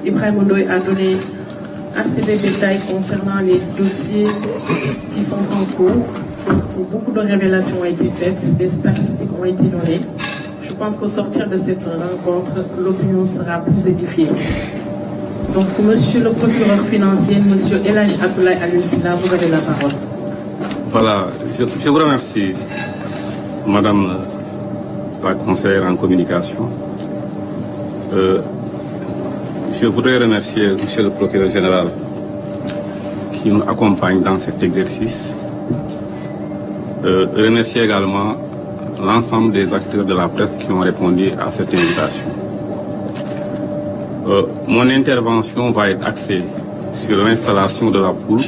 Ibrahim Ndoye a donné assez de détails concernant les dossiers qui sont en cours. Donc, beaucoup de révélations ont été faites, des statistiques ont été données. Je pense qu'au sortir de cette rencontre, l'opinion sera plus édifiée. Donc, monsieur le procureur financier, monsieur El Hadj Abdoulaye Aliou Sylla, vous avez la parole. Voilà, je vous remercie, madame la conseillère en communication. Je voudrais remercier monsieur le procureur général qui nous accompagne dans cet exercice. Remercier également l'ensemble des acteurs de la presse qui ont répondu à cette invitation. Mon intervention va être axée sur l'installation de la poule,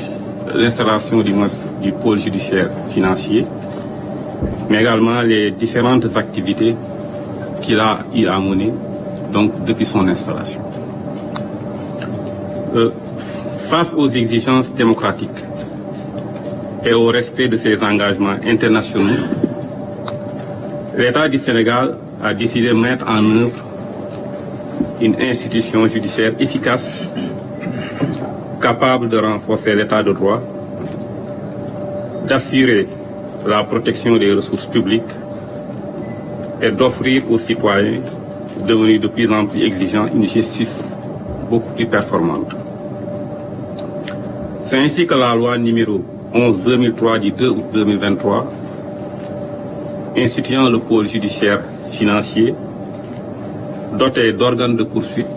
l'installation du pôle judiciaire financier, mais également les différentes activités qu'il a menées donc, depuis son installation. Face aux exigences démocratiques et au respect de ses engagements internationaux, l'État du Sénégal a décidé de mettre en œuvre une institution judiciaire efficace, capable de renforcer l'état de droit, d'assurer la protection des ressources publiques et d'offrir aux citoyens devenus de plus en plus exigeants une justice beaucoup plus performante. C'est ainsi que la loi numéro 11/2003 du 2 août 2023, instituant le pôle judiciaire financier, doté d'organes de poursuite,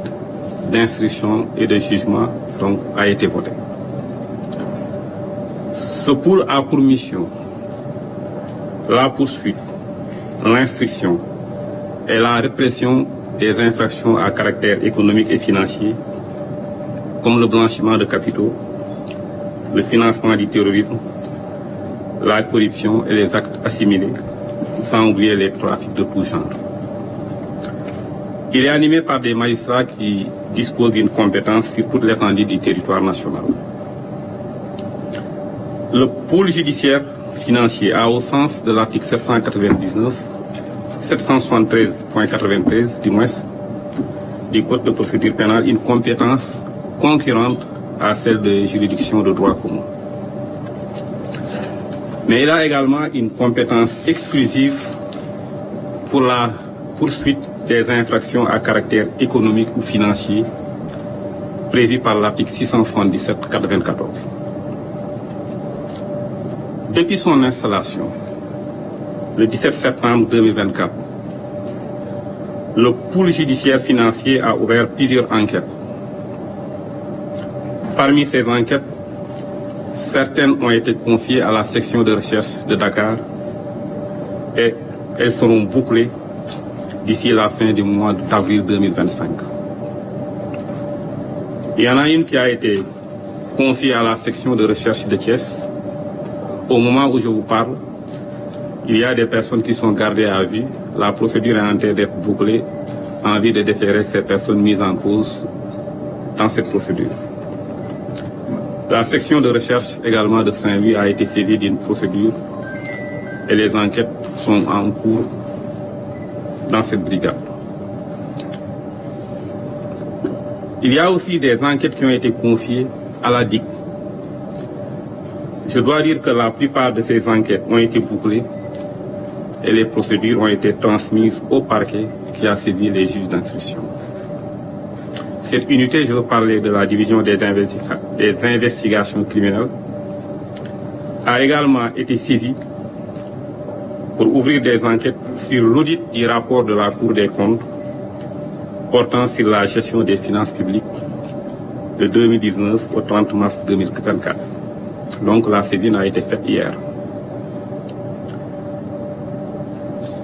d'instruction et de jugement, donc, a été votée. Ce pôle a pour mission la poursuite, l'instruction et la répression des infractions à caractère économique et financier, comme le blanchiment de capitaux, le financement du terrorisme, la corruption et les actes assimilés, sans oublier les trafics de tout genre. Il est animé par des magistrats qui disposent d'une compétence sur toute l'étendue du territoire national. Le pôle judiciaire financier a, au sens de l'article 773.93 du moins du Code de procédure pénale, une compétence concurrente à celle de juridiction de droit commun. Mais il a également une compétence exclusive pour la poursuite des infractions à caractère économique ou financier prévues par l'article 677-94. Depuis son installation, le 17 septembre 2024, le pôle judiciaire financier a ouvert plusieurs enquêtes. Parmi ces enquêtes, certaines ont été confiées à la section de recherche de Dakar et elles seront bouclées d'ici la fin du mois d'avril 2025. Il y en a une qui a été confiée à la section de recherche de Thiès. Au moment où je vous parle, il y a des personnes qui sont gardées à vue. La procédure est en train d'être bouclée en vue de déférer ces personnes mises en cause dans cette procédure. La section de recherche également de Saint-Louis a été saisie d'une procédure et les enquêtes sont en cours dans cette brigade. Il y a aussi des enquêtes qui ont été confiées à la DIC. Je dois dire que la plupart de ces enquêtes ont été bouclées et les procédures ont été transmises au parquet qui a saisi les juges d'instruction. Cette unité, je veux parler de la division des investigations criminelles, a également été saisie pour ouvrir des enquêtes sur l'audit du rapport de la Cour des comptes portant sur la gestion des finances publiques de 2019 au 30 mars 2024. Donc la saisine a été faite hier.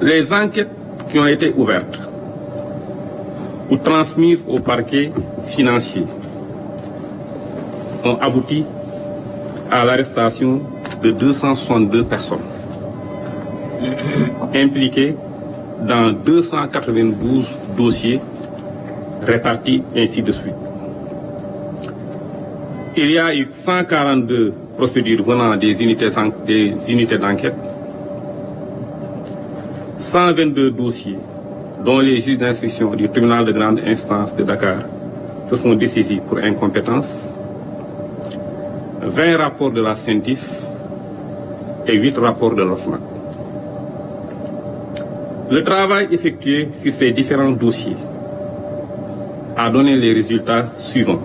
Les enquêtes qui ont été ouvertes ou transmises au parquet financier ont abouti à l'arrestation de 262 personnes impliquées dans 292 dossiers répartis ainsi de suite. Il y a eu 142 procédures venant des unités d'enquête, 122 dossiers dont les juges d'instruction du tribunal de grande instance de Dakar se sont dessaisis pour incompétence, 20 rapports de la CENTIF et 8 rapports de l'OFNAC. Le travail effectué sur ces différents dossiers a donné les résultats suivants.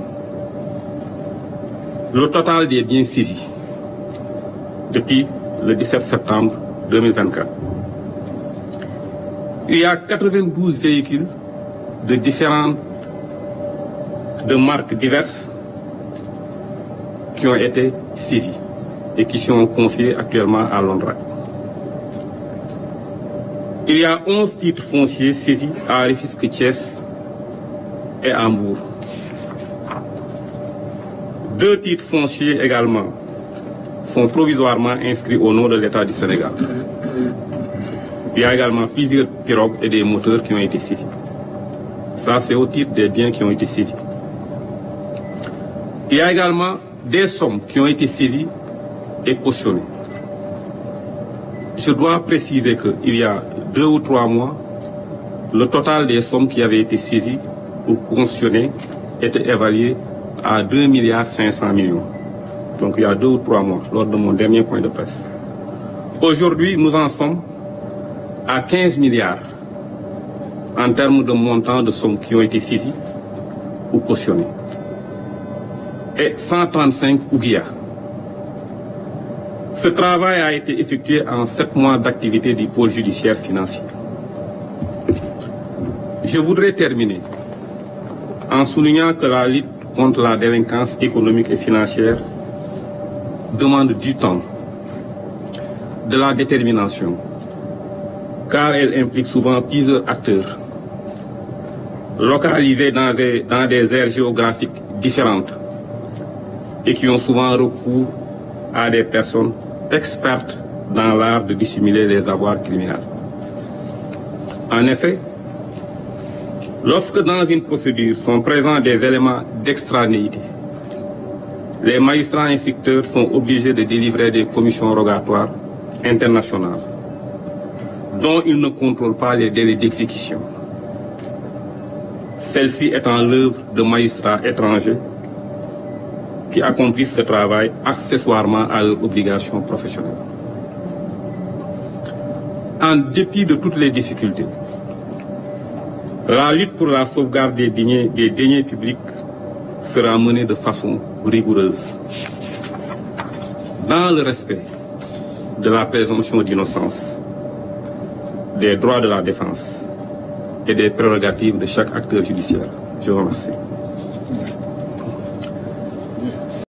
Le total des biens saisis depuis le 17 septembre 2024. Il y a 92 véhicules de marques diverses qui ont été saisis et qui sont confiés actuellement à l'ONDRAC. Il y a 11 titres fonciers saisis à Rufisque, Thiès et à Mbour. 2 titres fonciers également sont provisoirement inscrits au nom de l'État du Sénégal. Il y a également plusieurs pirogues et des moteurs qui ont été saisis. Ça, c'est au titre des biens qui ont été saisis. Il y a également des sommes qui ont été saisies et cautionnées. Je dois préciser qu'il y a 2 ou 3 mois, le total des sommes qui avaient été saisies ou cautionnées était évalué à 2,5 milliards. Donc il y a 2 ou 3 mois, lors de mon dernier point de presse. Aujourd'hui, nous en sommes à 15 milliards en termes de montant de sommes qui ont été saisies ou cautionnées. Et 135 ouguias. Ce travail a été effectué en 7 mois d'activité du pôle judiciaire financier. Je voudrais terminer en soulignant que la lutte contre la délinquance économique et financière demande du temps, de la détermination, car elle implique souvent plusieurs acteurs, localisés dans des aires géographiques différentes et qui ont souvent recours à des personnes expertes dans l'art de dissimuler les avoirs criminels. En effet, lorsque dans une procédure sont présents des éléments d'extranéité, les magistrats instructeurs sont obligés de délivrer des commissions rogatoires internationales dont ils ne contrôlent pas les délais d'exécution. Celle-ci étant l'œuvre de magistrats étrangers qui accomplissent ce travail accessoirement à leurs obligations professionnelles. En dépit de toutes les difficultés, la lutte pour la sauvegarde des deniers publics sera menée de façon rigoureuse, dans le respect de la présomption d'innocence, des droits de la défense et des prérogatives de chaque acteur judiciaire. Je vous remercie.